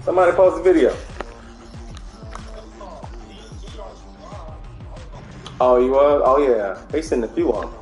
Somebody post a video. Oh, you was? Oh, yeah. They sent a few on.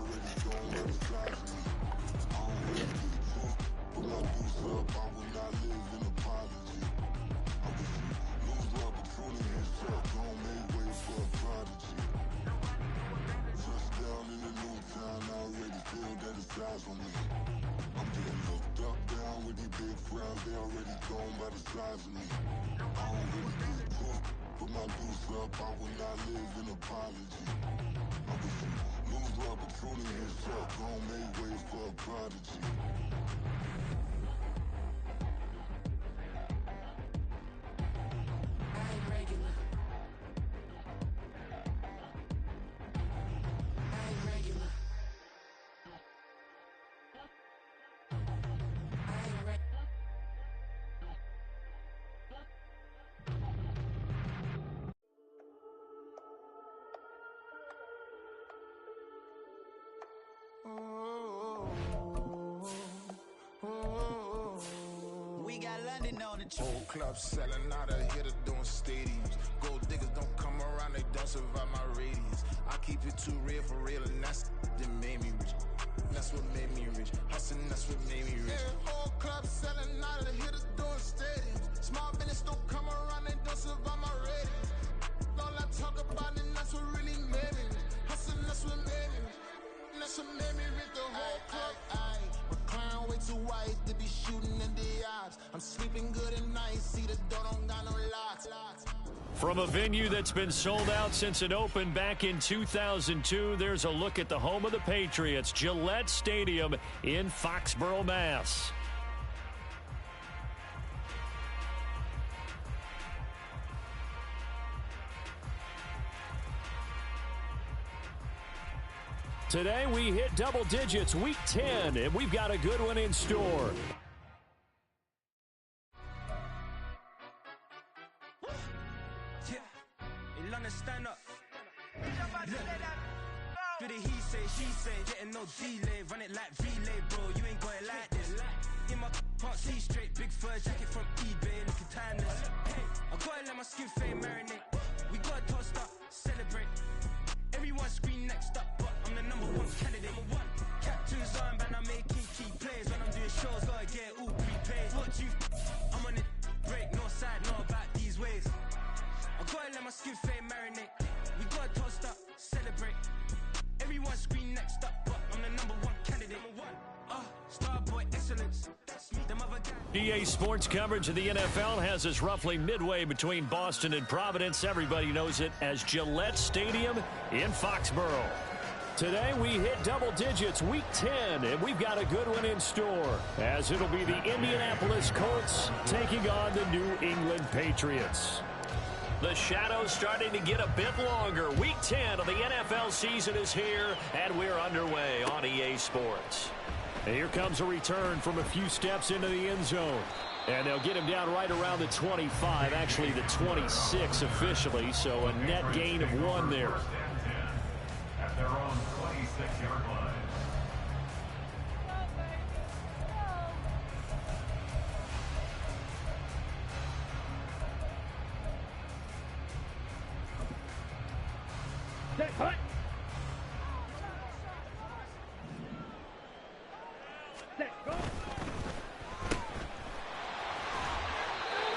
Whole club selling out of hitter doing stadiums. Gold diggers don't come around, they don't survive my radius. I keep it too real for real, and that's that made me rich. That's what made me rich. Hustling, that's what made me rich. Yeah, whole club selling out of hitters doing stadiums. Small business don't come around, they don't survive my radius. All I talk about it, that's what really made me rich. Hustling, that's what made me rich. That's what made me rich. The whole club. Recline way too white to be shooting in the eyes. I'm sleeping good at night, see the door don't got no locks. From a venue that's been sold out since it opened back in 2002, there's a look at the home of the Patriots, Gillette Stadium in Foxborough, Mass. Today we hit double digits, week 10, and we've got a good one in store. Stand up. Do the he say, she say, getting no delay, run it like relay, bro. You ain't got it like this. In my can't see straight, big fur jacket from eBay, looking timeless. I gotta let my skin fade marinate. We gotta toast up, celebrate. Everyone scream next up, but I'm the #1 candidate. Captain's on, man, I'm making key plays. When I'm doing shows, gotta get all prepaid. What you? I'm on it, break, no side, not about these ways. I gotta let my skin fade marinate. We gotta toast up, celebrate. Everyone scream next up, but I'm the #1 candidate. Starboy excellence. That's me. Them other guys. EA Sports coverage of the NFL has us roughly midway between Boston and Providence. Everybody knows it as Gillette Stadium in Foxborough. Today we hit double digits, week 10, and we've got a good one in store, as it'll be the Indianapolis Colts taking on the New England Patriots. The shadow's starting to get a bit longer. Week 10 of the NFL season is here, and we're underway on EA Sports. And here comes a return from a few steps into the end zone. And they'll get him down right around the 25, actually the 26 officially, so a net gain of 1 there. At their own 26-yard line. Hut. Go.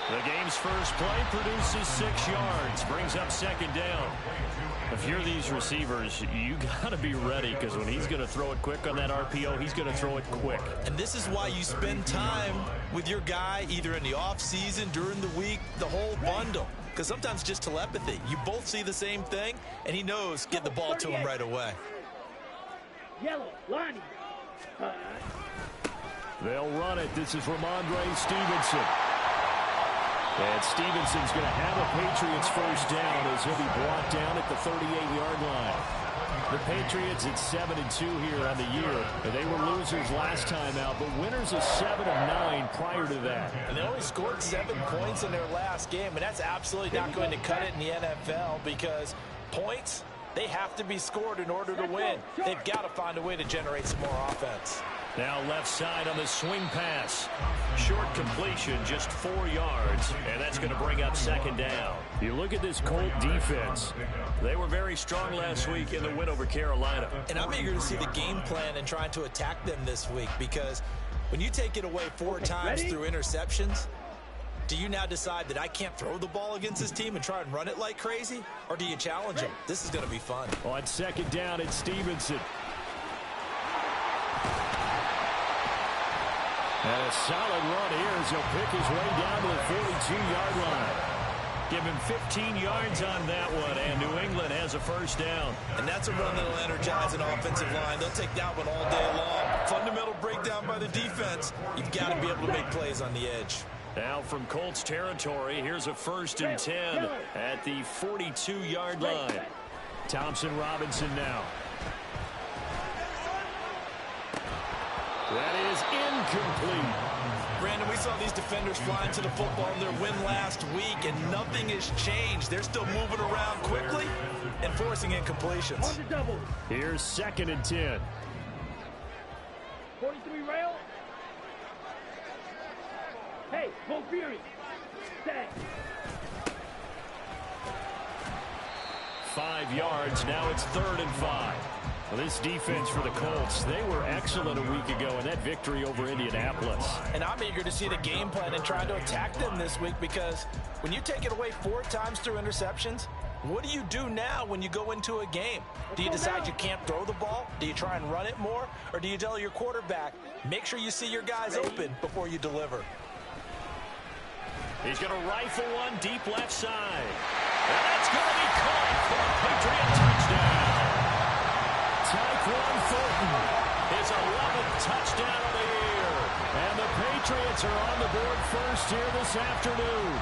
The game's first play produces 6 yards, brings up second down. If you're these receivers, you got to be ready, because when he's going to throw it quick on that RPO, he's going to throw it quick. And this is why you spend time with your guy either in the offseason, during the week, the whole bundle. Because sometimes just telepathy. You both see the same thing, and he knows get the ball to him right away. Yellow, Lonnie. They'll run it. This is Ramondre Stevenson. And Stevenson's going to have a Patriots first down as he'll be brought down at the 38-yard line. The Patriots at 7-2 here on the year. And they were losers last time out, but winners of 7 of 9 prior to that. And they only scored 7 points in their last game, and that's absolutely not going to cut it in the NFL, because points, they have to be scored in order to win. They've got to find a way to generate some more offense. Now left side on the swing pass. Short completion, just 4 yards, and that's going to bring up second down. You look at this Colt defense. They were very strong last week in the win over Carolina. And I'm eager to see the game plan and trying to attack them this week, because when you take it away 4 times through interceptions, do you now decide that I can't throw the ball against this team and try and run it like crazy? Or do you challenge them? This is going to be fun. On second down, it's Stevenson. And a solid run here as he'll pick his way down to the 42-yard line. Give him 15 yards on that one, and New England has a first down. And that's a run that'll energize an offensive line. They'll take that one all day long. Fundamental breakdown by the defense. You've got to be able to make plays on the edge. Now from Colts territory, here's a 1st and 10 at the 42-yard line. Thompson Robinson now. That is incomplete. Brandon, we saw these defenders flying to the football in their win last week, and nothing has changed. They're still moving around quickly and forcing incompletions. On the double. Here's 2nd and 10. 43 rail. Hey, Mo Fury. Tag. 5 yards. Now it's 3rd and 5. Well, this defense for the Colts, they were excellent a week ago in that victory over Indianapolis. And I'm eager to see the game plan and trying to attack them this week, because when you take it away 4 times through interceptions, what do you do now when you go into a game? Do you decide you can't throw the ball? Do you try and run it more? Or do you tell your quarterback, make sure you see your guys open before you deliver? He's going to rifle one deep left side. And that's going to be caught for a Patriot touchdown. Tyquan Thornton, his 11th touchdown of the year. And the Patriots are on the board first here this afternoon.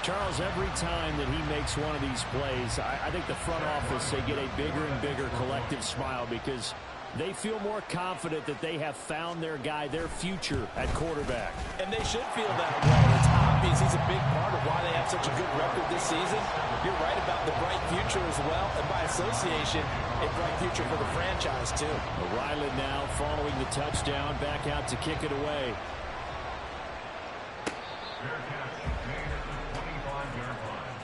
Charles, every time that he makes one of these plays, I think the front office, they get a bigger and bigger collective smile, because they feel more confident that they have found their guy, their future at quarterback. And they should feel that way. It's obvious he's a big part of why they have such a good record this season. You're right about the bright future as well, and by association, a bright future for the franchise too. Ryland now following the touchdown, back out to kick it away. Fair catch made at the 25-yard line.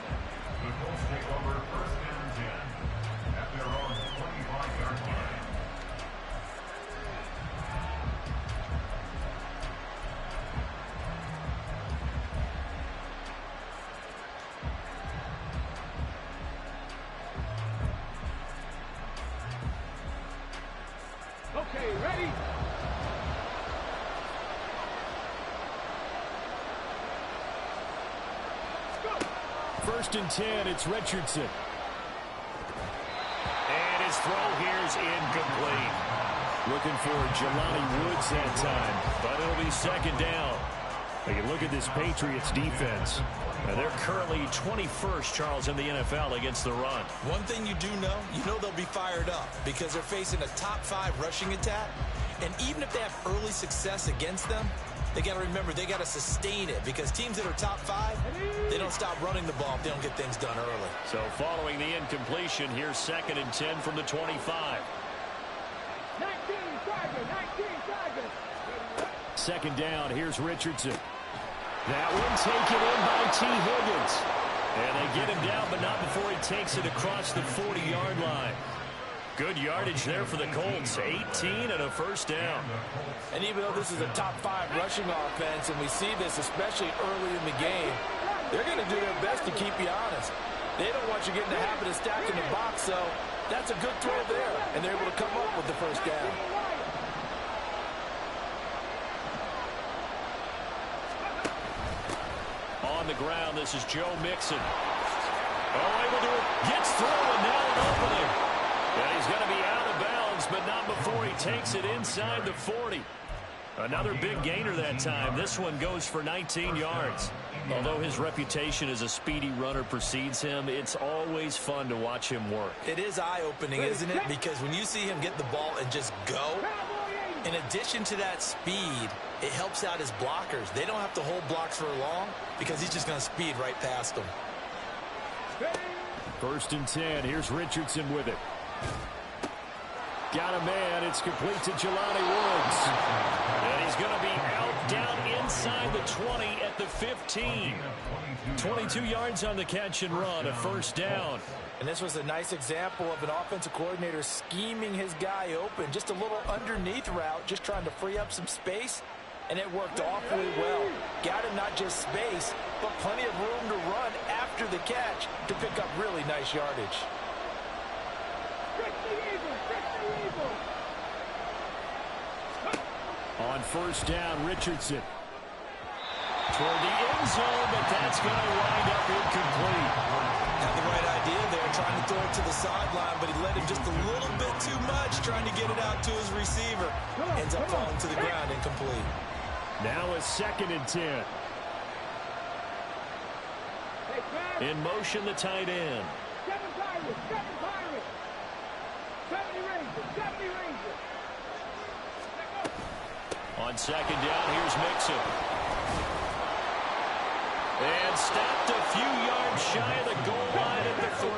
The Colts take over 1st and 10 at their own 25-yard line. Okay, ready? Go. 1st and 10, it's Richardson. And his throw here is incomplete. Looking for Jelani Woods that time, but it'll be 2nd down. You look at this Patriots defense. They're currently 21st, Charles, in the NFL against the run. One thing you do know, they'll be fired up because they're facing a top 5 rushing attack. And even if they have early success against them, they got to remember they got to sustain it, because teams that are top 5, they don't stop running the ball if they don't get things done early. So following the incompletion, here's 2nd and 10 from the 25. 19 Tigers. 2nd down, here's Richardson. That one taken in by T. Higgins. And they get him down, but not before he takes it across the 40-yard line. Good yardage there for the Colts. 18 and a 1st down. And even though this is a top 5 rushing offense, and we see this especially early in the game, they're going to do their best to keep you honest. They don't want you getting the habit of stacking the box, so that's a good throw there. And they're able to come up with the 1st down. On the ground, this is Joe Mixon. Oh, able to gets through, and now an opening. And he's going to be out of bounds, but not before he takes it inside the 40. Another big gainer that time. This one goes for 19 yards. Although his reputation as a speedy runner precedes him, it's always fun to watch him work. It is eye-opening, isn't it? Because when you see him get the ball and just go, in addition to that speed, it helps out his blockers. They don't have to hold blocks for long because he's just going to speed right past them. 1st and 10. Here's Richardson with it. Got a man. It's complete to Jelani Woods. And he's going to be out down inside the 20 at the 15. 22 yards on the catch and run, a first down. And this was a nice example of an offensive coordinator scheming his guy open. Just a little underneath route, just trying to free up some space. And it worked awfully well. Got him not just space, but plenty of room to run after the catch to pick up really nice yardage. On first down, Richardson. Toward the end zone, but that's going to wind up incomplete. Had the right idea there, trying to throw it to the sideline, but he let him just a little bit too much, trying to get it out to his receiver. Ends up falling to the ground, incomplete. Now a 2nd and 10. In motion, the tight end. 7 Pirates, 7 Pirates. 70 Rangers, 70 Rangers. On 2nd down, here's Mixon. And stopped a few yards shy of the goal line at the 3.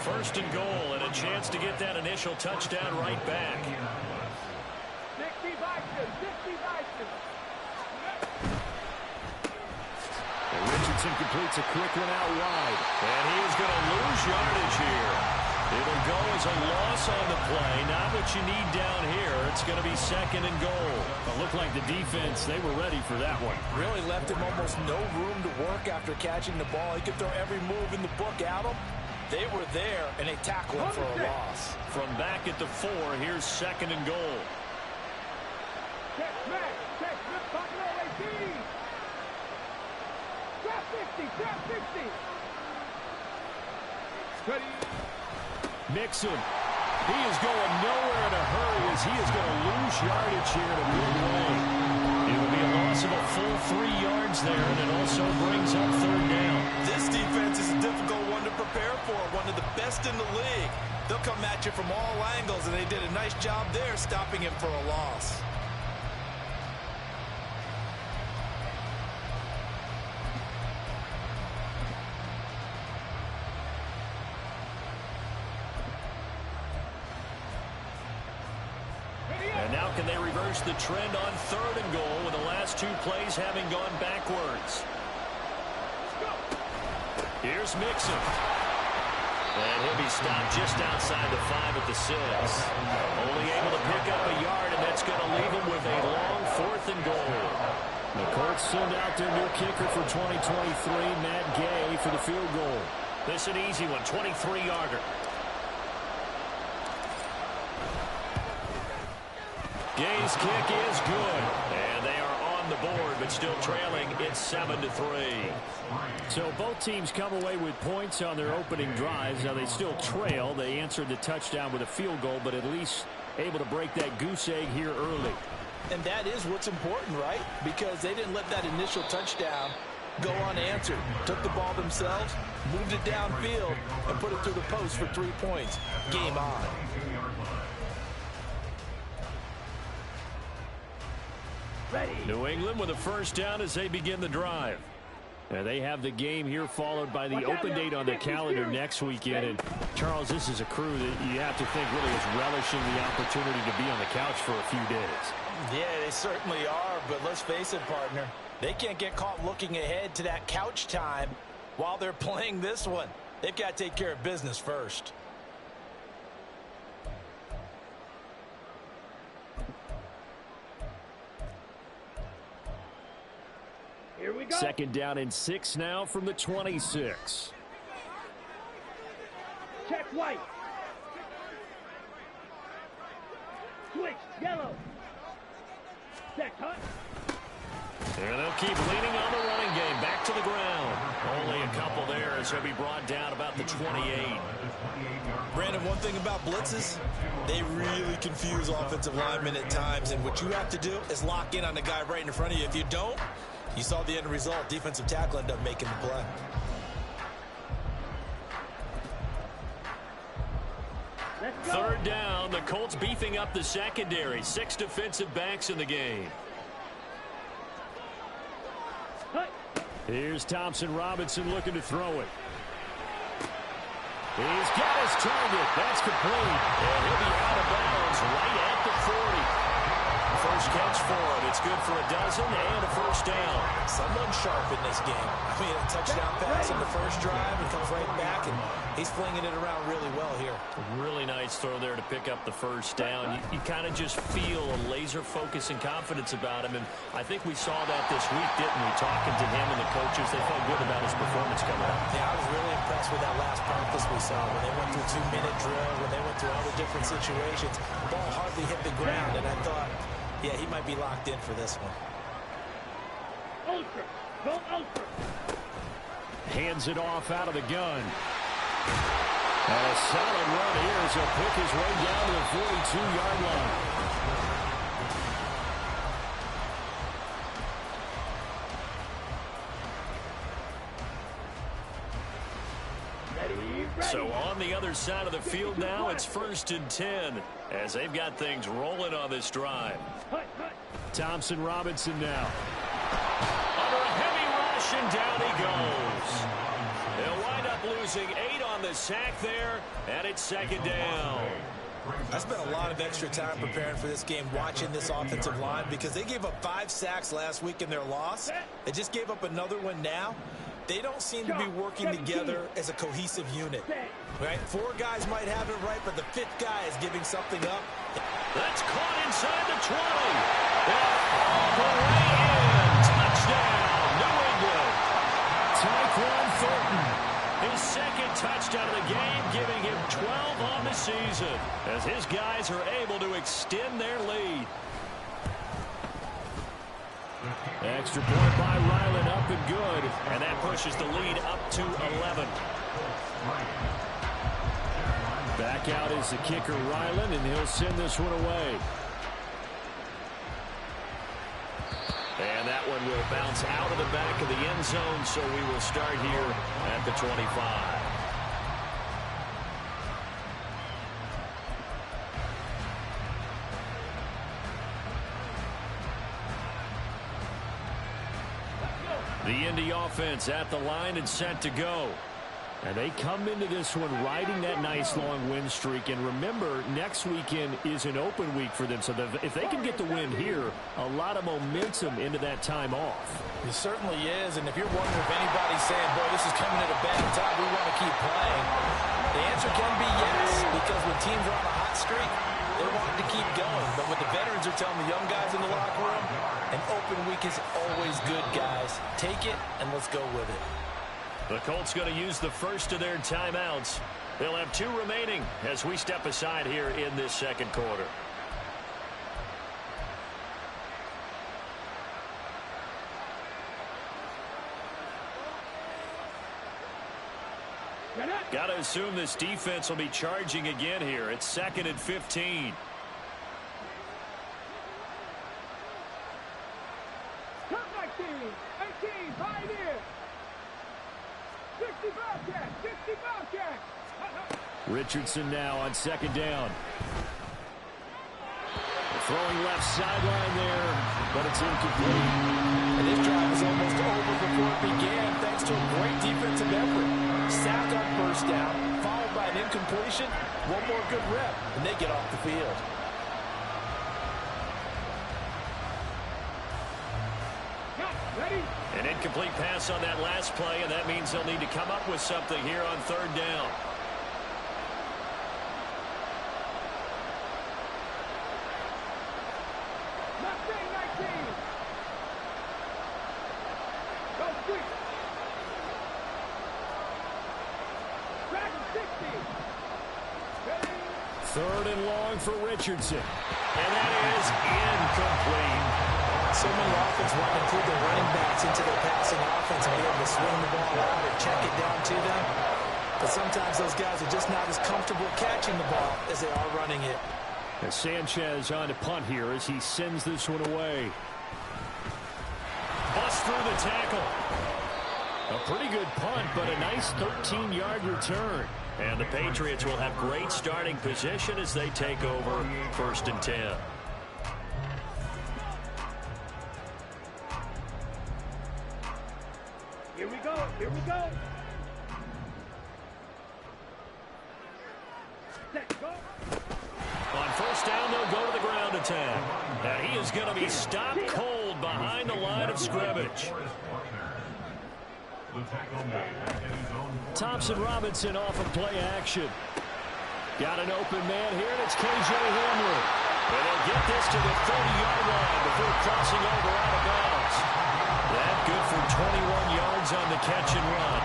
1st and goal, and a chance to get that initial touchdown right back. 60 Vikings, 60 Vikings. And Richardson completes a quick one out wide. And he is going to lose yardage here. It'll go as a loss on the play. Not what you need down here. It's going to be 2nd and goal. It looked like the defense, they were ready for that one. Really left him almost no room to work after catching the ball. He could throw every move in the book at him. They were there, and they tackled him for a loss. From back at the 4, here's 2nd and goal. Check back, pocket away, team. Drop 50, drop 50. Ready. Mixon. He is going nowhere in a hurry as he is going to lose yardage here in a big way. It will be a loss of a full 3 yards there, and it also brings up 3rd down. This defense is a difficult one to prepare for, one of the best in the league. They'll come at you from all angles, and they did a nice job there stopping him for a loss. And now can they reverse the trend on 3rd and goal with the last 2 plays having gone backwards? Here's Mixon. And he'll be stopped just outside the 5 at the 6. Only able to pick up a yard, and that's going to leave him with a long 4th and goal. The Colts send out their new kicker for 2023, Matt Gay, for the field goal. This is an easy one, 23-yarder. Gay's kick is good, and they are on the board, but still trailing. It's 7-3. So both teams come away with points on their opening drives. Now they still trail. They answered the touchdown with a field goal, but at least able to break that goose egg here early. And that is what's important, right? Because they didn't let that initial touchdown go unanswered. Took the ball themselves, moved it downfield, and put it through the post for 3 points. Game on. Ready. New England with a first down as they begin the drive. And they have the game here followed by the open date on the calendar next weekend. And, Charles, this is a crew that you have to think really is relishing the opportunity to be on the couch for a few days. Yeah, they certainly are, but let's face it, partner. They can't get caught looking ahead to that couch time while they're playing this one. They've got to take care of business first. Here we go. 2nd down and 6 now from the 26. Check white. Switch, yellow. Check hut. And they'll keep leaning on the running game. Back to the ground. Only a couple there as he'll be brought down about the 28. Brandon, one thing about blitzes, they really confuse offensive linemen at times. And what you have to do is lock in on the guy right in front of you. If you don't, you saw the end result. Defensive tackle ended up making the play. Let's go. 3rd down. The Colts beefing up the secondary. 6 defensive backs in the game. Here's Thompson Robinson looking to throw it. He's got his target. That's complete. And he'll be out of bounds right at the 40. First catch for him. It's good for a dozen and a first down. Someone sharp in this game. I mean, a touchdown pass on the first drive and comes right back, and he's flinging it around really well here. Really nice throw there to pick up the first down. You kind of just feel a laser focus and confidence about him, and I think we saw that this week, didn't we? Talking to him and the coaches, they felt good about his performance coming up. Yeah, I was really impressed with that last practice we saw when they went through 2-minute drill, when they went through all the different situations. The ball hardly hit the ground, and I thought, yeah, he might be locked in for this one. Ultra. Go ultra. Hands it off out of the gun. And a solid run here as he'll pick his way down to the 42-yard line. So on the other side of the field now, it's 1st and 10 as they've got things rolling on this drive. Thompson Robinson now. Under a heavy rush, and down he goes. They'll wind up losing 8 on the sack there, and it's 2nd down. I spent a lot of extra time preparing for this game, watching this offensive line, because they gave up 5 sacks last week in their loss. They just gave up another one now. They don't seem to be working together as a cohesive unit. Right? 4 guys might have it right, but the 5th guy is giving something up. That's caught inside the 20. All the way in. Touchdown, New England. Tyquan Thornton, his 2nd touchdown of the game, giving him 12 on the season as his guys are able to extend their lead. Extra point by Ryland, up and good, and that pushes the lead up to 11. Back out is the kicker, Ryland, and he'll send this one away. And that one will bounce out of the back of the end zone, so we will start here at the 25. The Indy offense at the line and set to go. And they come into this one riding that nice long win streak. And remember, next weekend is an open week for them. So if they can get the win here, a lot of momentum into that time off. It certainly is. And if you're wondering if anybody's saying, boy, this is coming at a bad time, we want to keep playing, the answer can be yes. Because when teams are on a hot streak, they're wanting to keep going. But what the veterans are telling the young guys in the locker room, an open week is always good, guys. Take it, and let's go with it. The Colts going to use the first of their timeouts. They'll have 2 remaining as we step aside here in this 2nd quarter. Got to assume this defense will be charging again here. It's 2nd and 15. Richardson now on 2nd down. Throwing left sideline there, but it's incomplete. And this drive is almost over before it began, thanks to a great defensive effort. Sack on 1st down, followed by an incompletion. One more good rep, and they get off the field. An incomplete pass on that last play, and that means they'll need to come up with something here on 3rd down. Third and long for Richardson. And that is incomplete. So many offenses want to include their running backs into their passing offense and be able to swing the ball around or check it down to them. But sometimes those guys are just not as comfortable catching the ball as they are running it. As Sanchez on to punt here as he sends this one away. Bust through the tackle. A pretty good punt, but a nice 13-yard return. And the Patriots will have great starting position as they take over 1st and 10. Here we go. Here we go. attack. And he is going to be stopped cold behind the line of scrimmage. Thompson Robinson off of play action. Got an open man here, and it's K.J. Hamler. And they'll get this to the 30-yard line before crossing over out of bounds. That good for 21 yards on the catch and run.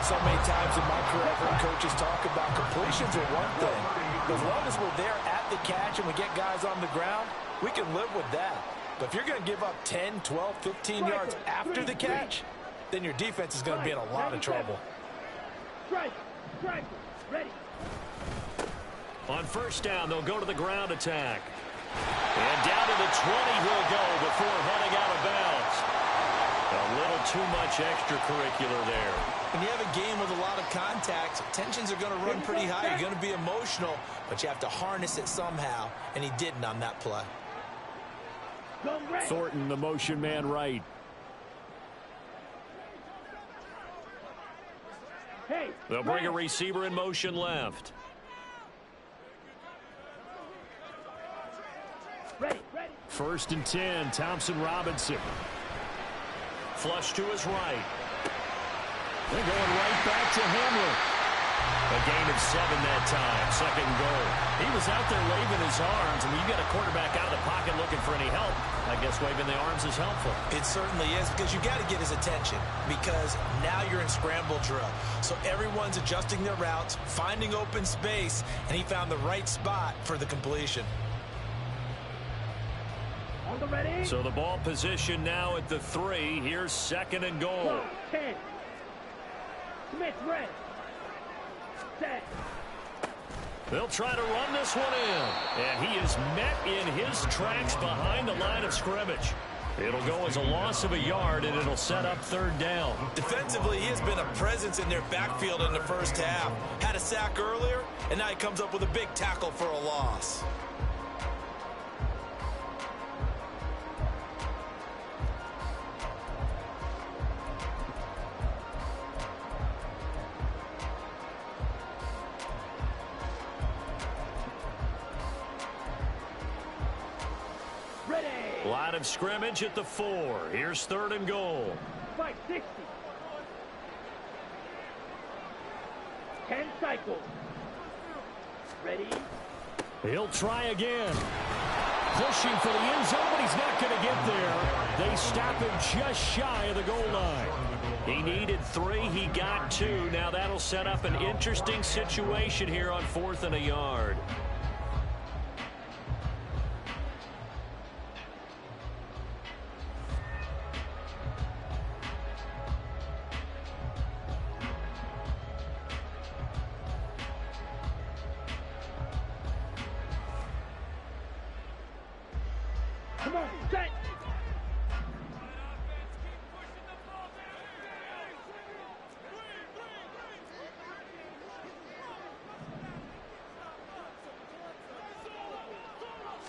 So many times in my career, I've heard coaches talk about completions are one thing. As long as we're there at the catch and we get guys on the ground, we can live with that. But if you're going to give up 10, 12, 15 yards after the catch, then your defense is going to be in a lot of trouble. Ready. On first down, they'll go to the ground attack. And down to the 20 he'll go before heading out of bounds. A little too much extracurricular there. When you have a game with a lot of contact, tensions are going to run pretty high. You're going to be emotional, but you have to harness it somehow, and he didn't on that play. Thornton, the motion man right. They'll bring a receiver in motion left. Ready. First and 10, Thompson Robinson. Flush to his right. They're going right back to Hamler. A gain of 7 that time, second and goal. He was out there waving his arms, and when you get a quarterback out of the pocket looking for any help, I guess waving the arms is helpful. It certainly is, because you got to get his attention, because now you're in scramble drill. So everyone's adjusting their routes, finding open space, and he found the right spot for the completion. So the ball position now at the 3. Here's second and goal. 10. Smith red. Set. They'll try to run this one in. And he is met in his tracks behind the line of scrimmage. It'll go as a loss of a yard, and it'll set up third down. Defensively, he has been a presence in their backfield in the first half. Had a sack earlier, and now he comes up with a big tackle for a loss. Line of scrimmage at the 4. Here's third and goal. 560. 10 cycles. Ready. He'll try again. Pushing for the end zone, but he's not going to get there. They stop him just shy of the goal line. He needed 3. He got 2. Now that'll set up an interesting situation here on 4th and a yard. Come on, set.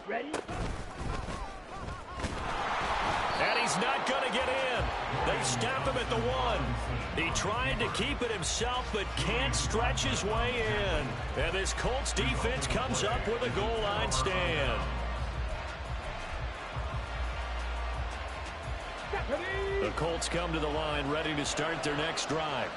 Ready? And he's not going to get in. They stop him at the 1. He tried to keep it himself, but can't stretch his way in. And this Colts defense comes up with a goal line stand. The Colts come to the line ready to start their next drive.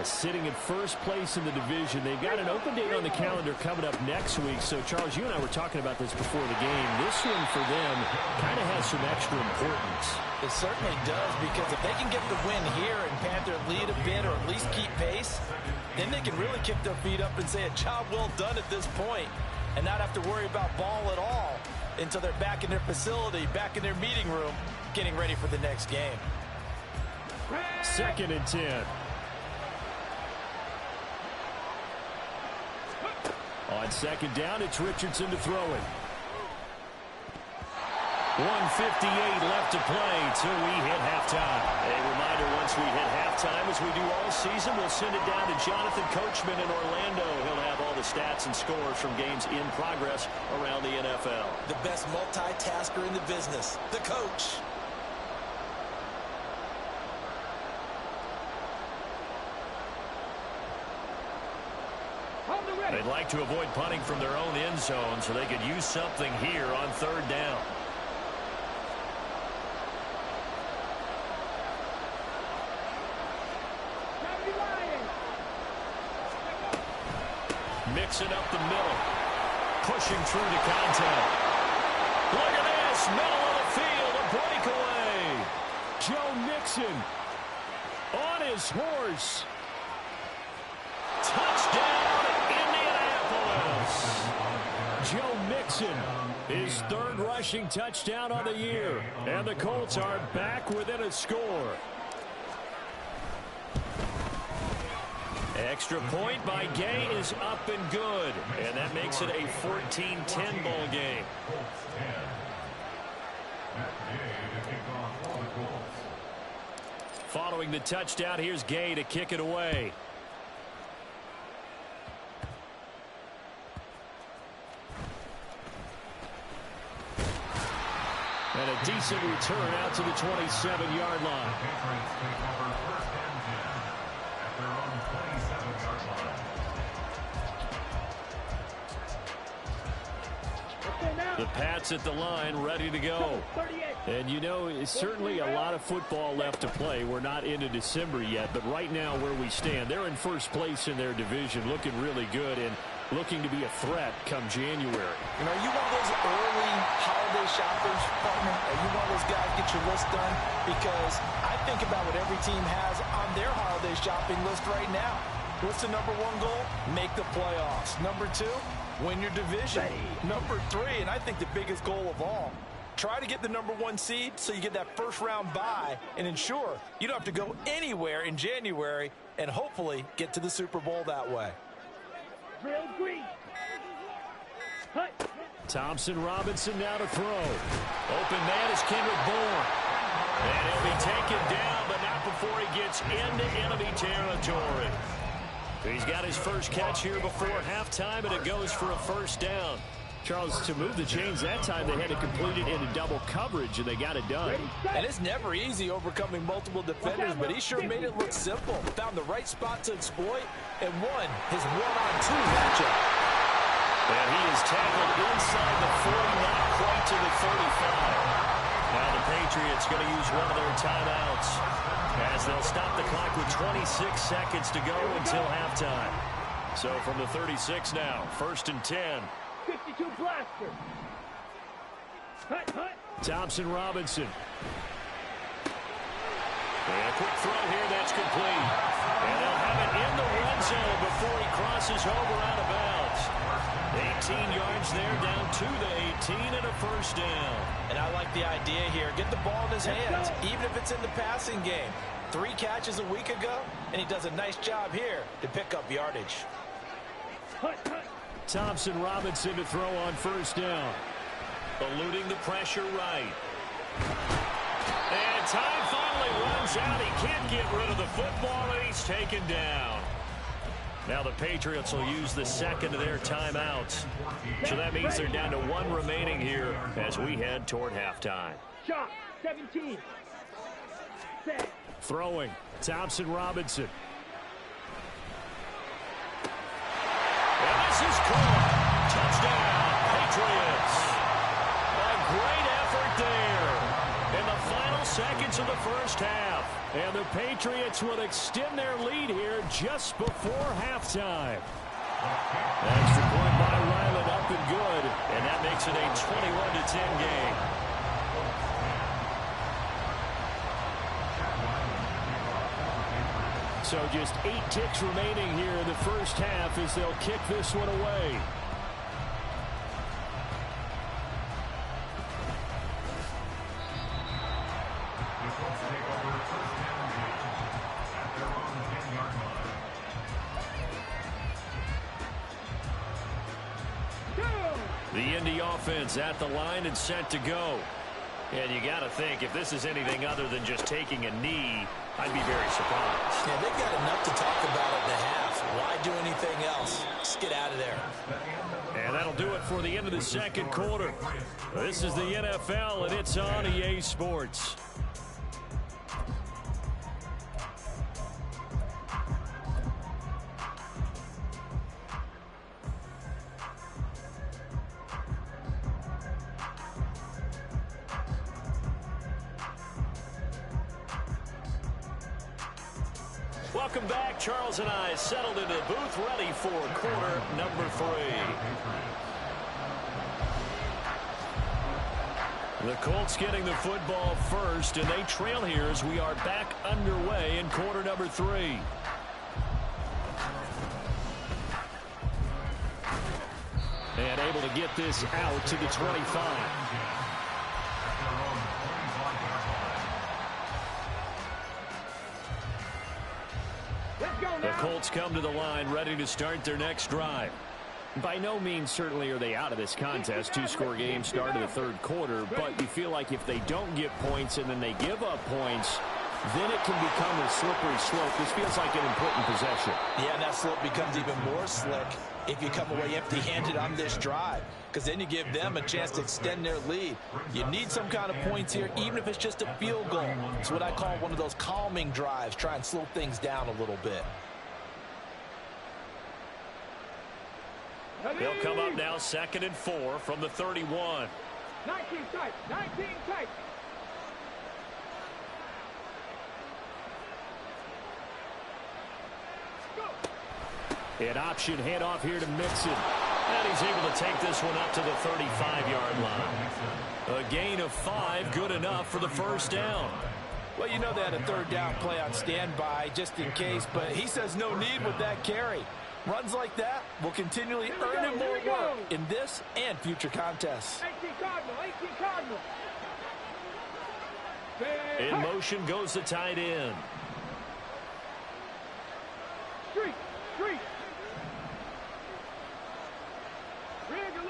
Sitting at first place in the division. They've got an open date on the calendar coming up next week. So, Charles, you and I were talking about this before the game. This one for them kind of has some extra importance. It certainly does, because if they can get the win here and Panther lead a bit or at least keep pace, then they can really kick their feet up and say a job well done at this point and not have to worry about ball at all until they're back in their facility, back in their meeting room, getting ready for the next game. Second and 10. On second down, it's Richardson to throw it. 1:58 left to play till we hit halftime. A reminder, once we hit halftime, as we do all season, we'll send it down to Jonathan Coachman in Orlando. He'll have all the stats and scores from games in progress around the NFL. The best multitasker in the business, the coach. They'd like to avoid punting from their own end zone so they could use something here on third down. Mixing up the middle. Pushing through to contact. Look at this. Middle of the field. A breakaway. Joe Mixon on his horse. Touchdown, Indianapolis. Joe Mixon, his third rushing touchdown on the year. And the Colts are back within a score. Extra point by Gay is up and good. And that makes it a 14-10 ball game. Following the touchdown, here's Gay to kick it away. And a decent return out to the 27-yard line. The Pats at the line, ready to go. And you know, it's certainly a lot of football left to play. We're not into December yet, but right now where we stand, they're in first place in their division, looking really good and looking to be a threat come January. You know, are you one of those early holiday shoppers, partner? Are you one of those guys get your list done? Because I think about what every team has on their holiday shopping list right now. What's the number one goal? Make the playoffs. Number two, win your division. Number three, and I think the biggest goal of all, try to get the number one seed so you get that first round bye and ensure you don't have to go anywhere in January and hopefully get to the Super Bowl that way. Thompson Robinson now to throw. Open man is Kendrick Bourne. And he'll be taken down, but not before he gets into enemy territory. He's got his first catch here before halftime, and it goes for a first down. Charles, to move the chains that time, they had to complete it into double coverage, and they got it done. And it's never easy overcoming multiple defenders, but he sure made it look simple. Found the right spot to exploit and won his one-on-two matchup. And he is tackled inside the 40, not quite to the 35. Now the Patriots going to use one of their timeouts as they'll stop the clock with 26 seconds to go until halftime. So from the 36 now, 1st and 10. 52 blaster. Thompson Robinson. And a quick throw here that's complete. And they'll have it in the red zone before he crosses over out of bounds. 18 yards there, down to the 18 and a first down. And I like the idea here. Get the ball in his hands, even if it's in the passing game. 3 catches a week ago, and he does a nice job here to pick up yardage. Thompson Robinson to throw on first down. Eluding the pressure right. And time finally runs out. He can't get rid of the football, and he's taken down. Now the Patriots will use the second of their timeouts. So that means they're down to 1 remaining here as we head toward halftime. Shot, 17. Set. Throwing, Thompson Robinson. And this is caught. Touchdown, Patriots. A great effort there in the final seconds of the first half. And the Patriots will extend their lead here just before halftime. Extra point by Ryland, up and good. And that makes it a 21-10 game. So just 8 ticks remaining here in the first half as they'll kick this one away. The Indy offense at the line and set to go. And you got to think, if this is anything other than just taking a knee, I'd be very surprised. Yeah, they've got enough to talk about at the half. Why do anything else? Just get out of there. And that'll do it for the end of the second quarter. This is the NFL, and it's on EA Sports. Welcome back. Charles and I settled into the booth, ready for quarter number 3. The Colts getting the football first, and they trail here as we are back underway in quarter number 3. And able to get this out to the 25. The Colts come to the line ready to start their next drive. By no means certainly are they out of this contest. 2-score game start of the third quarter, but you feel like if they don't get points and then they give up points, then it can become a slippery slope. This feels like an important possession. Yeah, and that slope becomes even more slick if you come away empty-handed on this drive, because then you give them a chance to extend their lead. You need some kind of points here, even if it's just a field goal. It's what I call one of those calming drives. Try and slow things down a little bit. They'll come up now 2nd and 4 from the 31. 19 tight, 19 tight. An option handoff here to Mixon. And he's able to take this one up to the 35-yard line. A gain of 5, good enough for the first down. Well, you know they had a third down play on standby just in case, but he says no need with that carry. Runs like that will continually earn him more work in this and future contests. 18 Cardinal, 18 Cardinal. In motion goes the tight end. Street.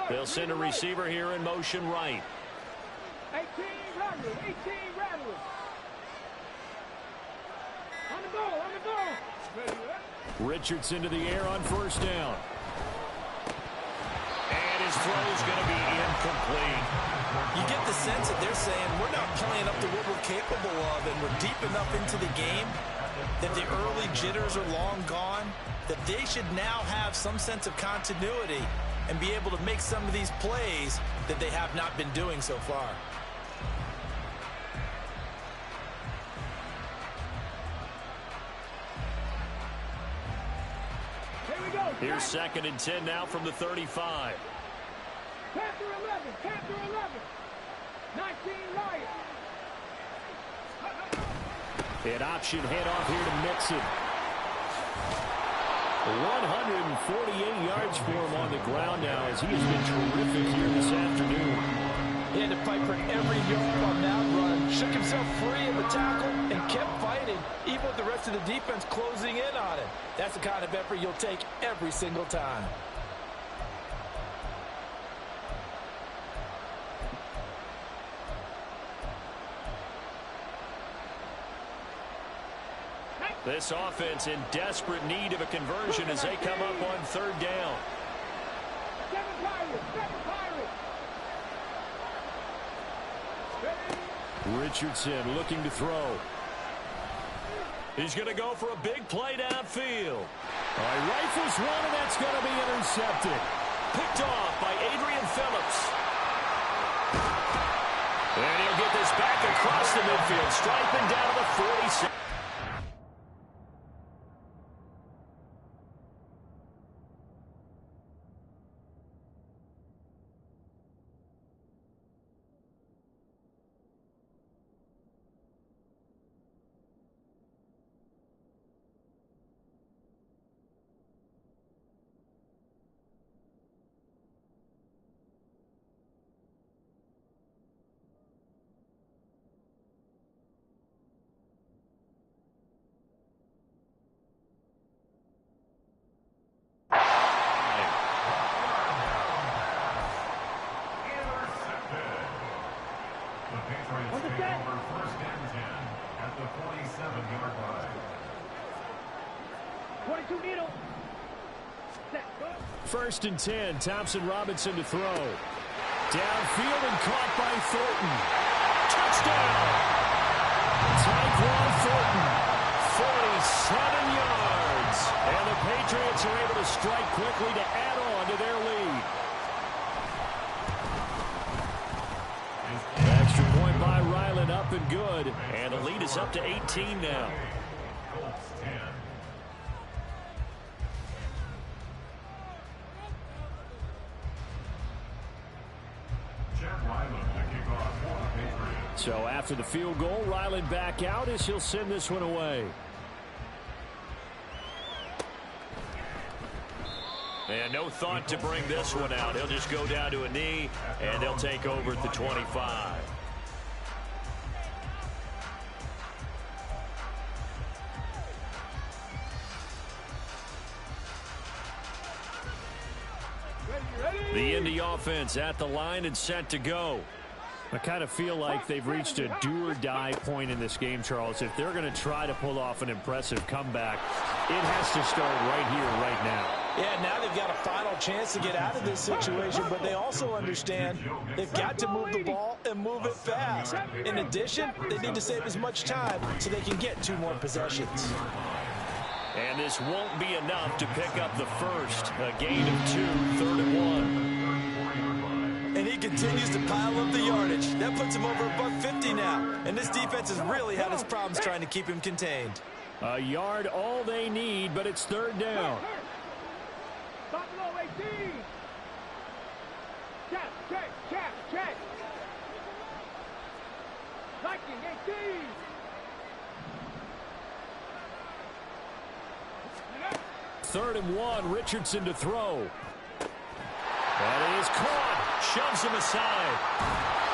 They'll send a receiver here in motion right. 18 Rattler. On the ball. Ready, Richardson to the air on first down. And his throw is going to be incomplete. You get the sense that they're saying we're not playing up to what we're capable of, and we're deep enough into the game that the early jitters are long gone, that they should now have some sense of continuity and be able to make some of these plays that they have not been doing so far. Here's 2nd and 10 now from the 35. Panther 11. 19 Lions. An option handoff here to Mixon. 148 yards for him on the ground now as he has been terrific here this afternoon. He had to fight for every yard on that run. Shook himself free of the tackle and kept fighting, even with the rest of the defense closing in on him. That's the kind of effort you'll take every single time. This offense in desperate need of a conversion as they come up on 3rd down. 7 Pirates. Richardson looking to throw. He's going to go for a big play downfield. Rifles one, and that's going to be intercepted. Picked off by Adrian Phillips. And he'll get this back across the midfield, striping down to the 46. First and 10, Thompson Robinson to throw. Downfield and caught by Thornton. Touchdown! Tyquan Thornton, 47 yards. And the Patriots are able to strike quickly to add on to their lead. Extra point by Ryland, up and good. And the lead is up to 18 now. So after the field goal, Ryland back out as he'll send this one away. And no thought to bring this one out. He'll just go down to a knee, and they'll take over at the 25. The Indy offense at the line and set to go. I kind of feel like they've reached a do-or-die point in this game, Charles. If they're going to try to pull off an impressive comeback, it has to start right here, right now. Yeah, now they've got a final chance to get out of this situation, but they also understand they've got to move the ball and move it fast. In addition, they need to save as much time so they can get 2 more possessions. And this won't be enough to pick up the first. A gain of 2, 3rd and 1. And he continues to pile up the yardage. That puts him over $150 now. And this defense has really had its problems trying to keep him contained. A yard all they need, but it's 3rd down. Buffalo 18. Check. Viking 18. 3rd and 1, Richardson to throw. That is caught. Shoves him aside.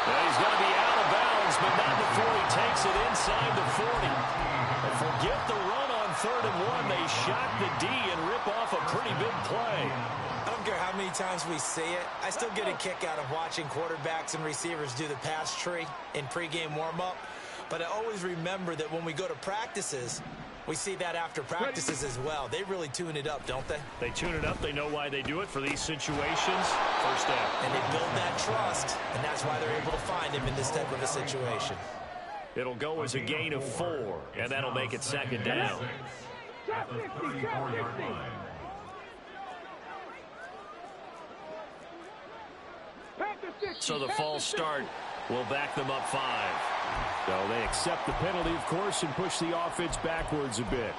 And he's going to be out of bounds, but not before he takes it inside the 40. And forget the run on 3rd and 1. They shock the D and rip off a pretty big play. I don't care how many times we see it. I still get a kick out of watching quarterbacks and receivers do the pass tree in pregame warm-up. But I always remember that when we go to practices, we see that after practices as well. They really tune it up, don't they? They tune it up. They know why they do it for these situations. First down. And they build that trust, and that's why they're able to find him in this type of a situation. It'll go as a gain of 4, and that'll make it 2nd down. Check 50. So the false start will back them up 5. So they accept the penalty, of course, and push the offense backwards a bit.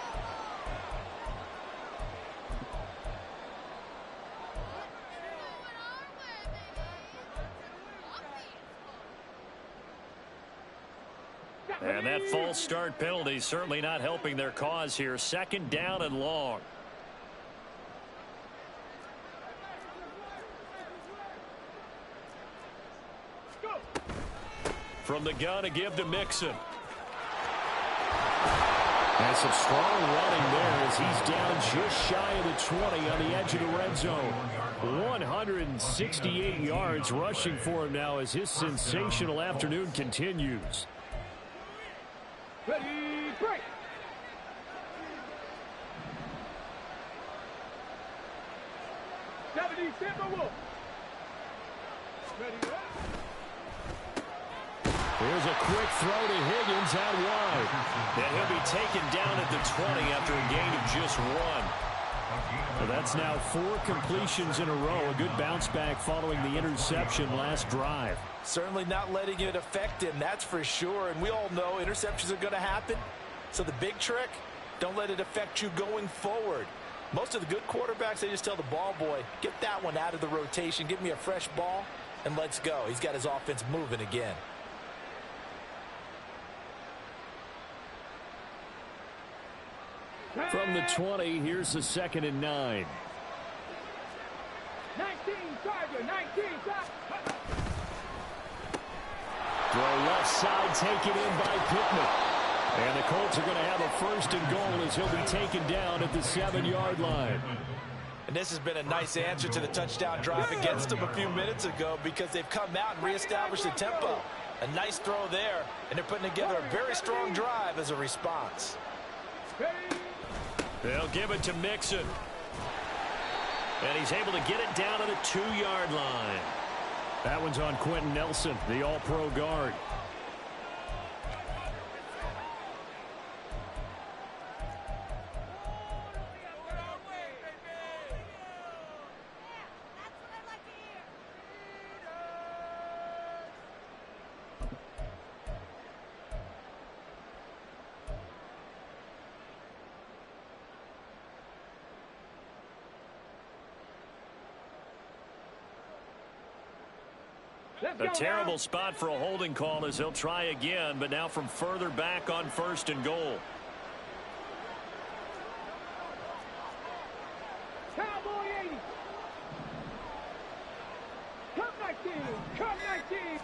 And that false start penalty certainly not helping their cause here. 2nd down and long. From the gun, a give to Mixon. And some strong running there as he's down just shy of the 20 on the edge of the red zone. 168 yards rushing for him now as his sensational afternoon continues. Ready, break. Here's a quick throw to Higgins out wide. And he'll be taken down at the 20 after a gain of just 1. Well, that's now 4 completions in a row. A good bounce back following the interception last drive. Certainly not letting it affect him, that's for sure. And we all know interceptions are going to happen. So the big trick, don't let it affect you going forward. Most of the good quarterbacks, they just tell the ball boy, get that one out of the rotation, give me a fresh ball, and let's go. He's got his offense moving again. From the 20, here's the 2nd and 9. 19, Charger, 19, Charger. Throw left side, taken in by Pittman. And the Colts are going to have a 1st and goal as he'll be taken down at the 7-yard line. And this has been a nice answer to the touchdown drive against them a few minutes ago because they've come out and reestablished the tempo. A nice throw there, and they're putting together a very strong drive as a response. They'll give it to Mixon. And he's able to get it down to the 2-yard line. That one's on Quentin Nelson, the all-pro guard. A terrible spot for a holding call as he'll try again, but now from further back on 1st and goal. Cowboy 80. Come 19. Come 19.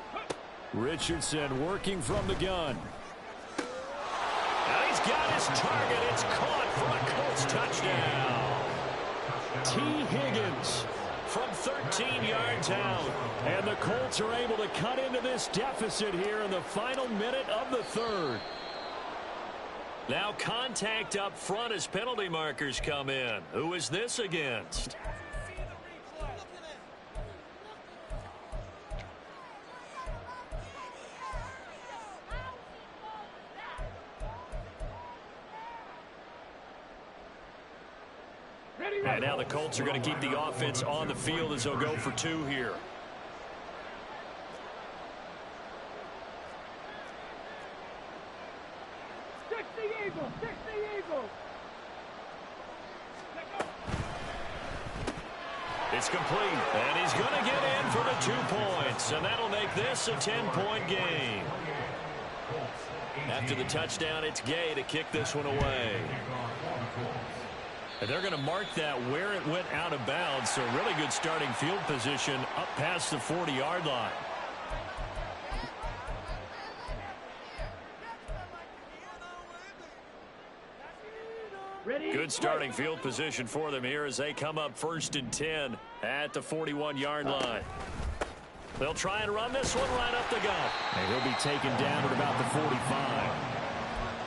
Richardson working from the gun. And he's got his target. It's caught for a Colts touchdown. T. Higgins from 13 yards out. And the Colts are able to cut into this deficit here in the final minute of the 3rd. Now contact up front as penalty markers come in. Who is this against? And now the Colts are going to keep the offense on the field as they'll go for 2 here. It's complete, and he's going to get in for the 2 points, and that'll make this a 10-point game. After the touchdown, it's Gay to kick this one away. And they're going to mark that where it went out of bounds, so really good starting field position up past the 40-yard line. Good starting field position for them here as they come up 1st and 10 at the 41-yard line. They'll try and run this one right up the gut. And he'll be taken down at about the 45.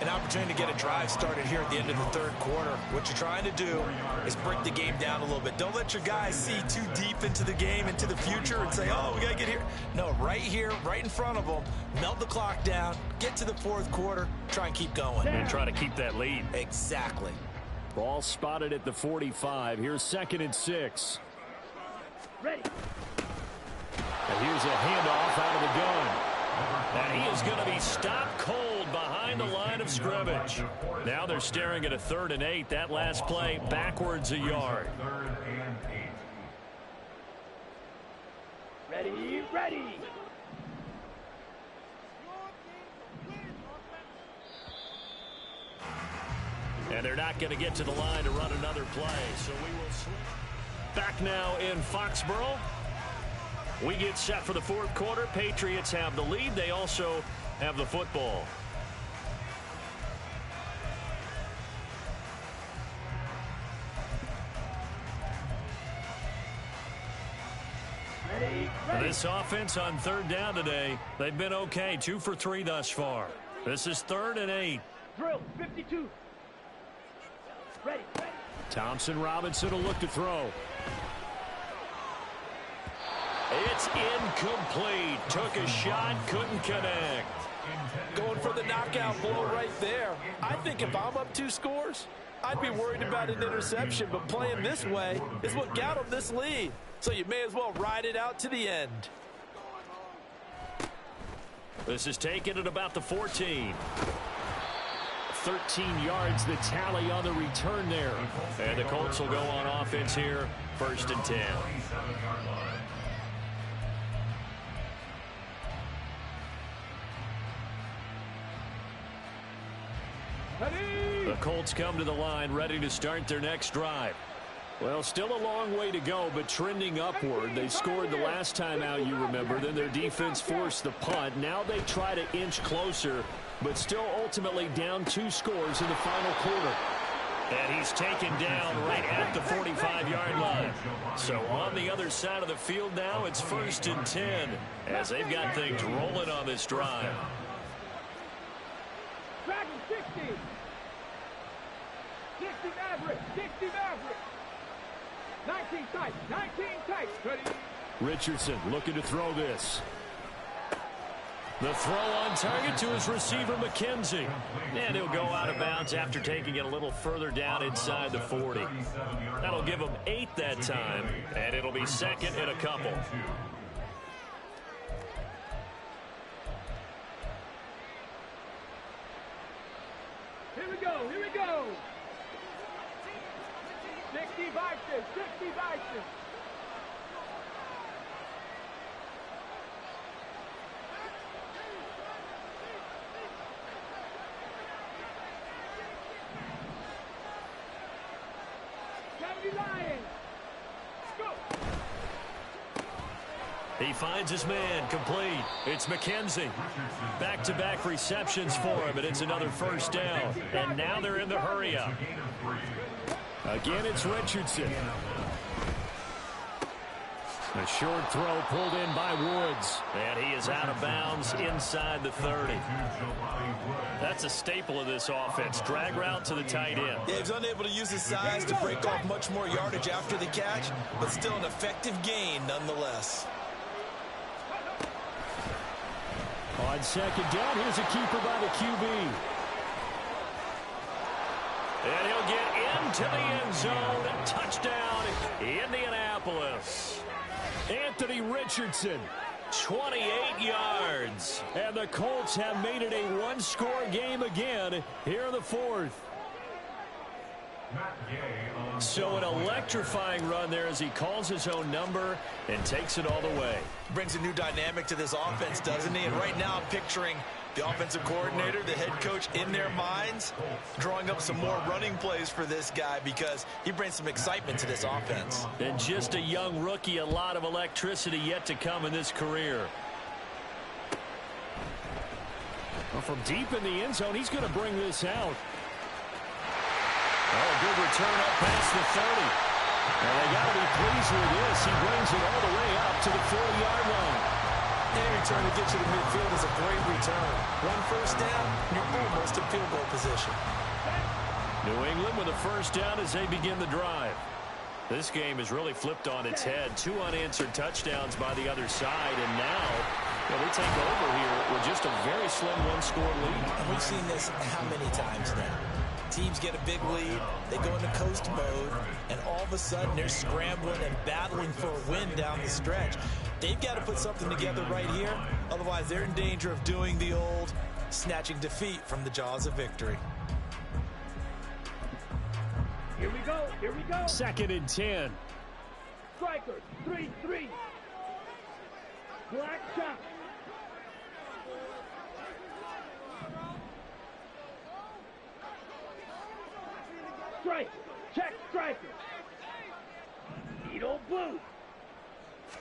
An opportunity to get a drive started here at the end of the 3rd quarter. What you're trying to do is break the game down a little bit. Don't let your guys see too deep into the game, into the future, and say, oh, we got to get here. No, right here, right in front of them, melt the clock down, get to the 4th quarter, try and keep going. And try to keep that lead. Exactly. Ball spotted at the 45. Here's 2nd and 6. Ready. And here's a handoff out of the gun. And he is going to be stopped cold behind the line of scrimmage. Now they're staring at a 3rd and 8. That last play backwards a yard. Ready, ready. And they're not going to get to the line to run another play. So we will switch. Back now in Foxborough. We get set for the 4th quarter. Patriots have the lead. They also have the football. Ready. This offense on 3rd down today, they've been okay. 2 for 3 thus far. This is 3rd and 8. Drill, 52. Ready. Thompson Robinson will look to throw. It's incomplete. Took a shot, couldn't connect. Going for the knockout blow right there. I think if I'm up 2 scores, I'd be worried about an interception, but playing this way is what got him this lead. So you may as well ride it out to the end. This is taken at about the 14. 13 yards, the tally on the return there. And the Colts will go on offense here, 1st and 10. The Colts come to the line, ready to start their next drive. Well, still a long way to go, but trending upward. They scored the last time out, you remember. Then their defense forced the punt. Now they try to inch closer, but still ultimately down 2 scores in the final quarter. And he's taken down right at the 45-yard line. So on the other side of the field now, it's 1st and 10 as they've got things rolling on this drive. Dragon 60. 60 Maverick. 60 Maverick. 19 tight. 19 tight. Ready. Richardson looking to throw this. The throw on target to his receiver, McKenzie. And he'll go out of bounds after taking it a little further down inside the 40. That'll give him 8 that time, and it'll be 2nd and a couple. Here we go. Here we go. 60 Bison. 60 Bison. He finds his man, complete. It's McKenzie. Back-to-back receptions for him, and it's another first down. And now they're in the hurry-up. Again, it's Richardson. A short throw pulled in by Woods. And he is out of bounds inside the 30. That's a staple of this offense. Drag route to the tight end. Yeah, he's unable to use his size to break off much more yardage after the catch, but still an effective gain nonetheless. On second down, here's a keeper by the QB. And he'll get into the end zone. Touchdown, Indianapolis. Anthony Richardson, 28 yards. And the Colts have made it a one-score game again here in the fourth. So an electrifying run there as he calls his own number and takes it all the way. Brings a new dynamic to this offense, doesn't he? And right now I'm picturing the offensive coordinator, the head coach in their minds, drawing up some more running plays for this guy because he brings some excitement to this offense. And just a young rookie, a lot of electricity yet to come in this career. Well, from deep in the end zone, he's going to bring this out. Oh, good return up past the 30. And they got to be pleased with this. He brings it all the way up to the 40-yard line. Any return to get you to midfield is a great return. One first down, you're almost in field goal position. New England with a first down as they begin the drive. This game is really flipped on its head. 2 unanswered touchdowns by the other side, and now they take over here with just a very slim one-score lead. And we've seen this how many times now? Teams get a big lead, they go into coast mode, and all of a sudden they're scrambling and battling for a win down the stretch. They've got to put something together right here, otherwise they're in danger of doing the old snatching defeat from the jaws of victory. Here we go. Here we go. 2nd and 10. Strikers. 3-3. Black shot. Strike. Check striker. Needle blue.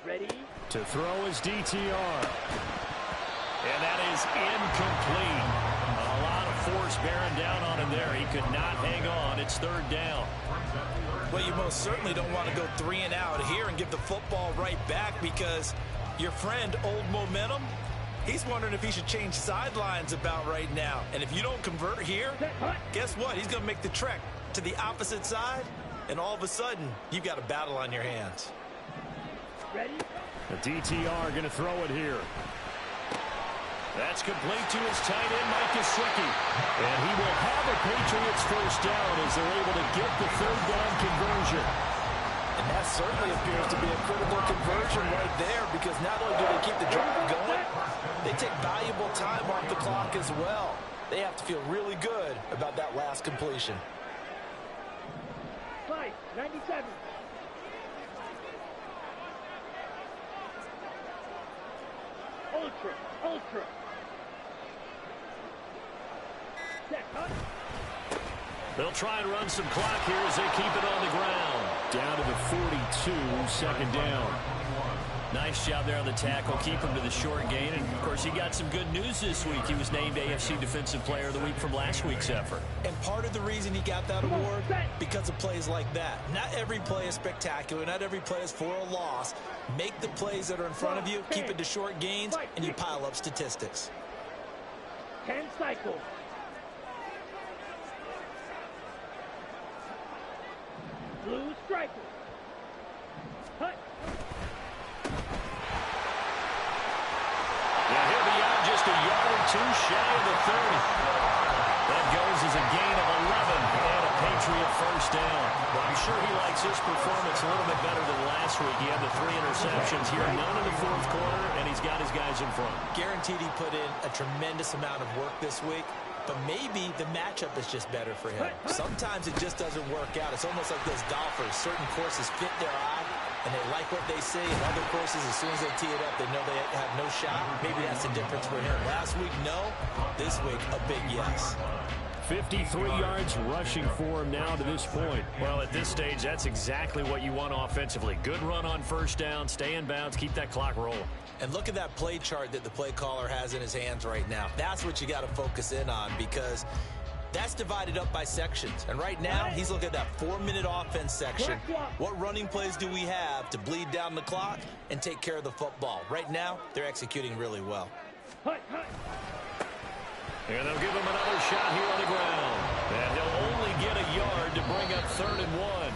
Ready? To throw is DTR. And that is incomplete. A lot of force bearing down on him there. He could not hang on. It's 3rd down. Well, you most certainly don't want to go 3 and out here and give the football right back because your friend, Old Momentum, he's wondering if he should change sidelines about right now. And if you don't convert here, guess what? He's going to make the trek to the opposite side, and all of a sudden, you've got a battle on your hands. Ready? The DTR going to throw it here. That's complete to his tight end, Mike Gesicki. And he will have a Patriots first down as they're able to get the 3rd down conversion. And that certainly appears to be a critical conversion right there because not only do they keep the drive going, they take valuable time off the clock as well. They have to feel really good about that last completion. 97. Ultra. Set, They'll try and run some clock here as they keep it on the ground. Down to the 42, 2nd down. Nice job there on the tackle. Keep him to the short gain. And, of course, he got some good news this week. He was named AFC Defensive Player of the Week from last week's effort. And part of the reason he got that award, because of plays like that. Not every play is spectacular. Not every play is for a loss. Make the plays that are in front of you, keep it to short gains, and you pile up statistics. 10 cycles. Blue striker. Hut. Yeah, he'll be out just a yard or 2 shy of the 30. That goes as a gain of 11 and a Patriot first down. Well, I'm sure he likes his performance a little bit better than last week. He had the 3 interceptions here, none in the 4th quarter, and he's got his guys in front. Guaranteed he put in a tremendous amount of work this week, but maybe the matchup is just better for him. Sometimes it just doesn't work out. It's almost like those golfers. Certain courses fit their eye, and they like what they see. And other courses, as soon as they tee it up, they know they have no shot. Maybe that's the difference for him. Last week, no. This week, a big yes. 53 yards rushing for him now to this point. Well, at this stage, that's exactly what you want offensively. Good run on first down, stay in bounds, keep that clock rolling. And look at that play chart that the play caller has in his hands right now. That's what you got to focus in on, because that's divided up by sections. And right now, he's looking at that 4-minute offense section. What running plays do we have to bleed down the clock and take care of the football? Right now, they're executing really well. And they'll give him another shot here on the ground. And they'll only get a yard to bring up 3rd and 1.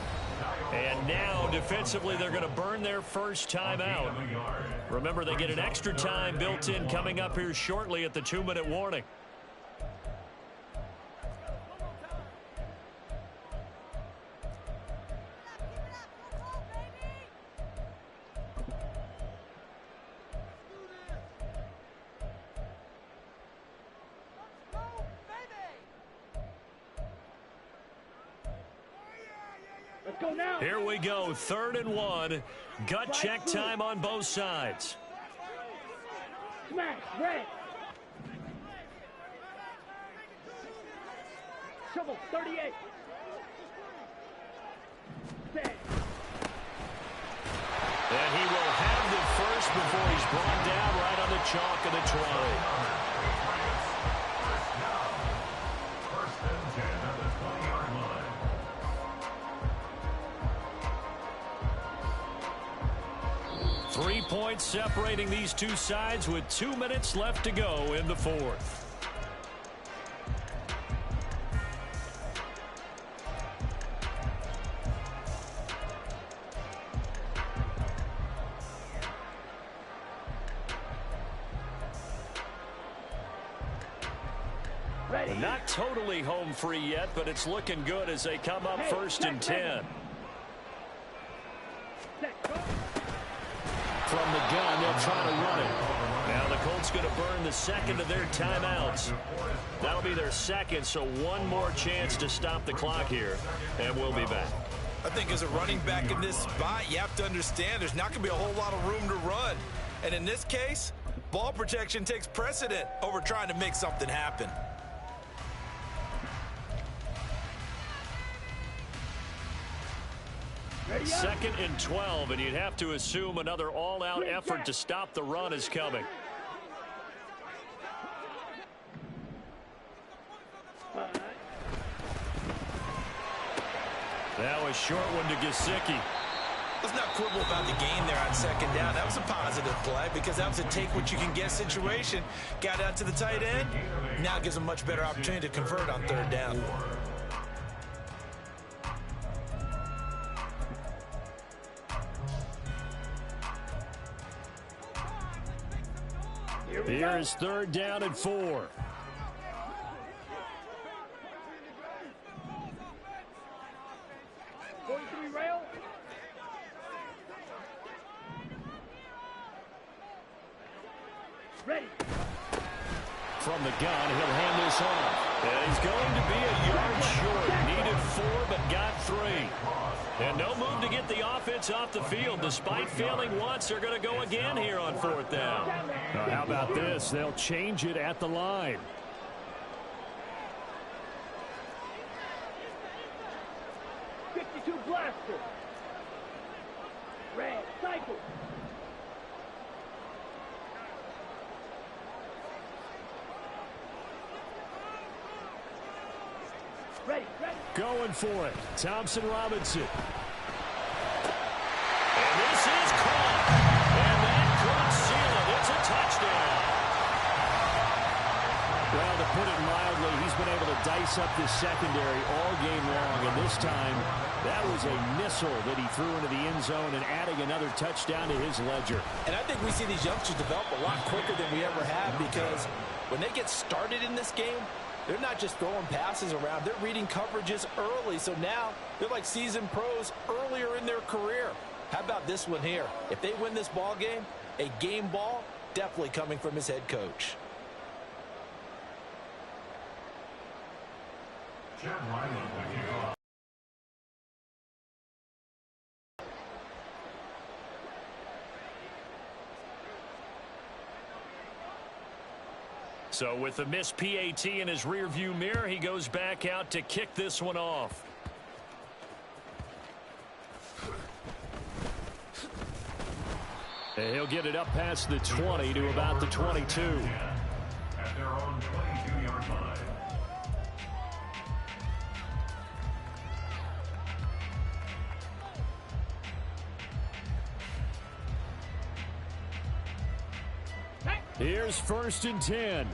And now, defensively, they're going to burn their first time out. Remember, they get an extra time built in coming up here shortly at the 2-minute warning. Here we go, 3rd and 1. Gut check time on both sides. Smash, red. Trouble, 38. Set. And he will have the first before he's brought down right on the chalk of the 20. First and 10 at the 20-yard line. 3 points separating these two sides with 2 minutes left to go in the 4th. Not totally home free yet, but it's looking good as they come up 1st and 10. From the gun, they'll try to run it. Now the Colts going to burn the second of their timeouts. That'll be their second, so one more chance to stop the clock here, and we'll be back. I think as a running back in this spot, you have to understand there's not going to be a whole lot of room to run. And in this case, ball protection takes precedent over trying to make something happen. Second and 12, and you'd have to assume another all-out effort to stop the run is coming. That was a short one to Gesicki. Let's not quibble about the gain there on 2nd down. That was a positive play because that was a take-what-you-can-get situation. Got out to the tight end. Now gives a much better opportunity to convert on 3rd down. Here is 3rd down and 4. Ready. From the gun, he'll hand this off. And he's going to be a yard short. Needed 4, but got 3. And no move to get the offense off the field. Despite failing once, they're going to go again here on 4th down. Now, how about this? They'll change it at the line. Blaster. Red, cycle. Ready, ready. Going for it. Thompson Robinson. And this is caught. And that could seal it. It's a touchdown. Well, to put it mildly, he's been able to dice up this secondary all game long. And this time, that was a missile that he threw into the end zone and adding another touchdown to his ledger. And I think we see these youngsters develop a lot quicker than we ever have, because when they get started in this game, they're not just throwing passes around. They're reading coverages early. So now they're like seasoned pros earlier in their career. How about this one here? If they win this ball game, a game ball definitely coming from his head coach. Chad Riley with the kickoff. So with the missed PAT in his rearview mirror, he goes back out to kick this one off. And he'll get it up past the 20 to about the 22. At their own 22-yard line. Here's 1st and 10.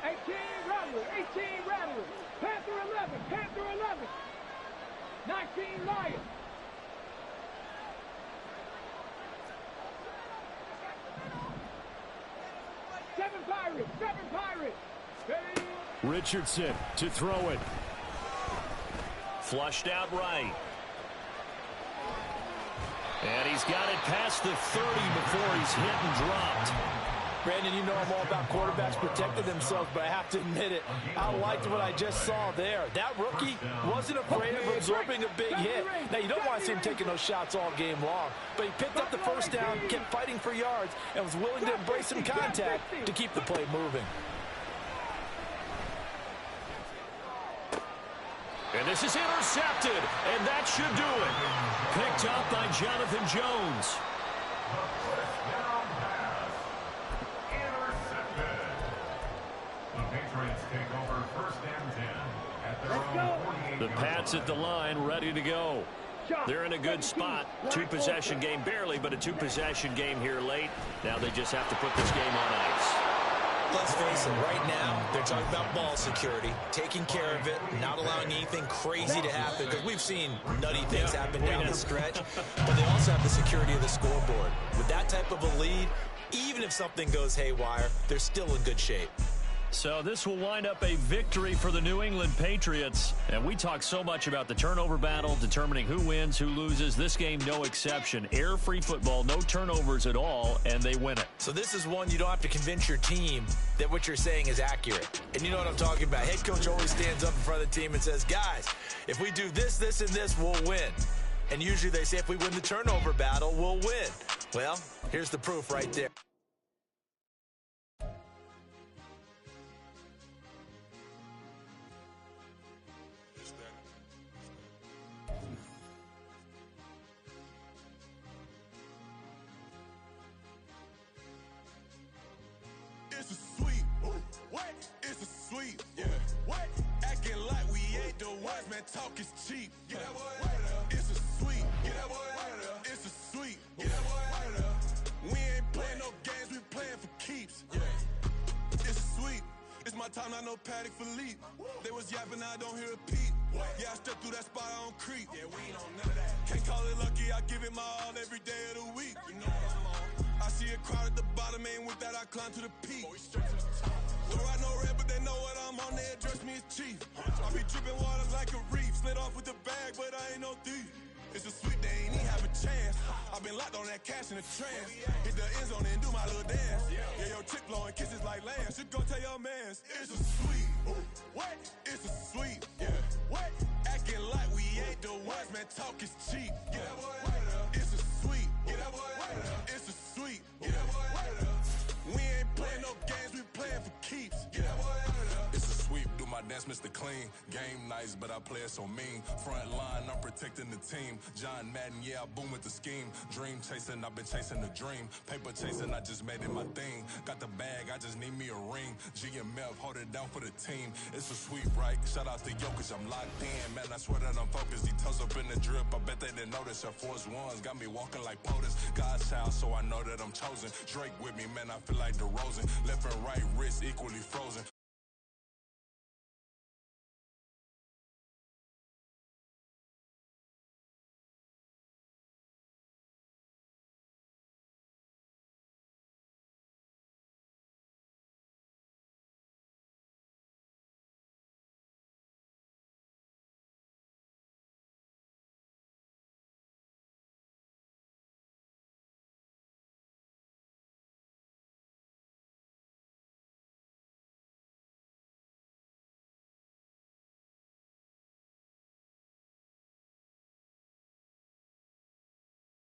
18 Rattler, 18 Rattler. Panther 11, Panther 11. 19 Lion. Seven Pirates. Richardson to throw it. Flushed out right. And he's got it past the 30 before he's hit and dropped. Brandon, you know I'm all about quarterbacks protecting themselves, but I have to admit it, I liked what I just saw there. That rookie wasn't afraid of absorbing a big hit. Now, you don't want to see him taking those shots all game long, but he picked up the first down, kept fighting for yards, and was willing to embrace some contact to keep the play moving. And this is intercepted, and that should do it. Picked up by Jonathan Jones. The Pats at the line, ready to go. They're in a good spot. Two-possession game, barely, but a two-possession game here late. Now they just have to put this game on ice. Let's face it, right now, they're talking about ball security, taking care of it, not allowing anything crazy to happen, because we've seen nutty things happen down the stretch, but they also have the security of the scoreboard. With that type of a lead, even if something goes haywire, they're still in good shape. So this will wind up a victory for the New England Patriots. And we talk so much about the turnover battle, determining who wins, who loses. This game, no exception. Air-free football, no turnovers at all, and they win it. So this is one you don't have to convince your team that what you're saying is accurate. And you know what I'm talking about. Head coach always stands up in front of the team and says, guys, if we do this, this, and this, we'll win. And usually they say if we win the turnover battle, we'll win. Well, here's the proof right there. It's a sweep. What? It's a sweep. Yeah. What? Acting like we ain't the ones, man. Talk is cheap. Get that boy out of there. It's a sweep. Get that boy out of there. It's a sweep. Get that boy out of there. We ain't playing no games. We playing for keeps. Yeah. It's a sweep. It's my time, not no Paddock for leap. They was yapping, I don't hear a peep. Yeah, I step through that spot, I don't creep. Yeah, we ain't on none of that. Can't call it lucky, I give it my all every day of the week. You know what I'm on. I see a crowd at the bottom, and with that I climb to the peak. Don't ride no red, but they know what I'm on, they address me as chief. I be dripping water like a reef, slid off with the bag, but I ain't no thief. It's a sweep, they ain't even have a chance. I've been locked on that cash in the trance. Hit the end zone and do my little dance. Yeah, your chick blowing kisses like lambs. Should go tell your mans. It's a sweep. What? It's a sweep. Yeah. What? Acting like we ain't the ones, man. Talk is cheap. Get that boy out of there. It's a sweep. Get that boy out of there. It's a sweep. Get that boy out of there. We ain't playing no games, we playing for keeps. Get that boy out of there. It's a sweep, do my dance, Mr. Clean. Game nice, but I play it so mean. Front line, I'm protecting the team. John Madden, yeah, I boom with the scheme. Dream chasing, I've been chasing the dream. Paper chasing, I just made it my thing. Got the bag, I just need me a ring. GMF, hold it down for the team. It's a sweep, right? Shout out to Jokic, I'm locked in. Man, I swear that I'm focused. He toes up in the drip, I bet they didn't notice. Air Force Ones got me walking like POTUS. God's child, so I know that I'm chosen. Drake with me, man, I feel like DeRozan. Left and right wrist equally frozen.